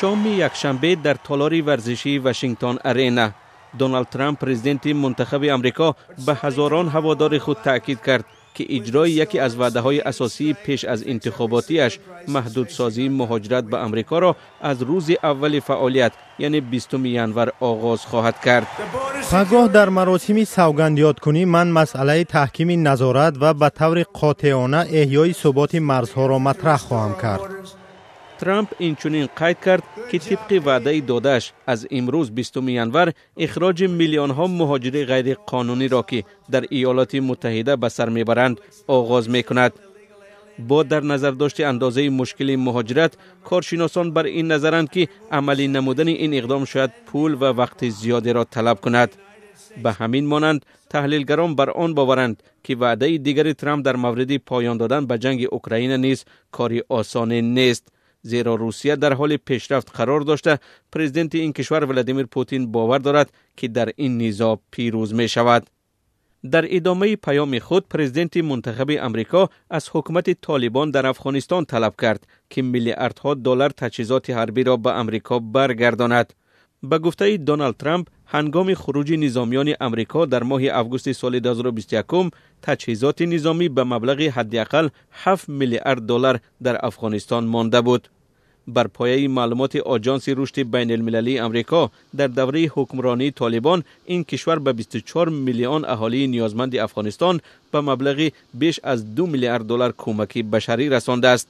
شام یکشنبه در تالار ورزشی واشنگتن آرینا، دونالد ترامپ پرزیدنت منتخب امریکا به هزاران هوادار خود تاکید کرد که اجرای یکی از وعده‌های اساسی پیش از انتخاباتیش، محدودسازی مهاجرت به امریکا را از روز اول فعالیت یعنی 20 ینور آغاز خواهد کرد. آگاه در مراسم سوگندیادکنی من مسئله تحکیم نظارت و به طور قاطعانه احیای ثبات مرزها را مطرح خواهم کرد. ترامپ اینچنین قید کرد که طبق وعده دادش از امروز 20 ینور اخراج میلیون ها مهاجر غیر قانونی را که در ایالات متحده به سر میبرند آغاز میکند. با در نظر داشت اندازه مشکل مهاجرت، کارشناسان بر این نظرند که عملی نمودن این اقدام شاید پول و وقت زیادی را طلب کند. به همین مانند تحلیلگران بر آن باورند که وعده دیگر ترامپ در مورد پایان دادن به جنگ اوکراین نیز کاری آسان نیست، زیرا روسیه در حال پیشرفت قرار داشته. پرزیدنت این کشور ولادیمیر پوتین باور دارد که در این نزاع پیروز می شود. در ادامه پیام خود، پرزیدنت منتخب امریکا از حکومت طالبان در افغانستان طلب کرد که میلیاردها دلار تجهیزات حربی را به امریکا برگرداند. به گفته دونالد ترامپ، هنگام خروج نظامیان امریکا در ماه آگوست سال 2021 تجهیزات نظامی به مبلغ حداقل 7 میلیارد دلار در افغانستان مانده بود. بر پایه معلومات آژانس رشد بین المللی امریکا، در دوره حکمرانی طالبان این کشور به 24 میلیون اهالی نیازمند افغانستان به مبلغ بیش از 2 میلیارد دلار کمک بشری رسانده است.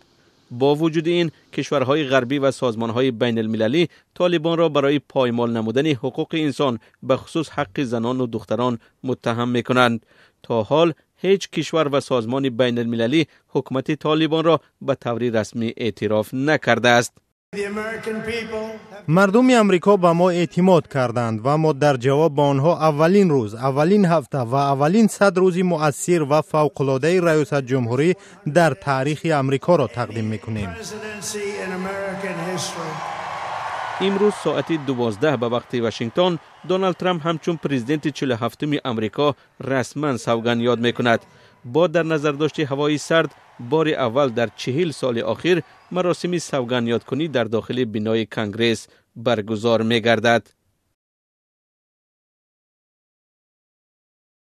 با وجود این، کشورهای غربی و سازمانهای بین المللی طالبان را برای پایمال نمودن حقوق انسان به خصوص حق زنان و دختران متهم می‌کنند. تا حال هیچ کشور و سازمان بین المللی حکومت طالبان را به طور رسمی اعتراف نکرده است. مردم امریکا به ما اعتماد کردند و ما در جواب به آنها اولین روز، اولین هفته و اولین 100 روز مؤثر و فوق‌العاده ریاست جمهوری در تاریخ امریکا را تقدیم می‌کنیم. امروز ساعت 12 به وقت واشنگتن، دونالد ترامپ همچون پرزیدنت 47 امریکا رسما سوگند یاد می‌کند. با در نظر داشت هوای سرد، بار اول در 40 سال اخیر مراسم سوگند یادکنی در داخل بنای کنگره برگزار می‌گردد.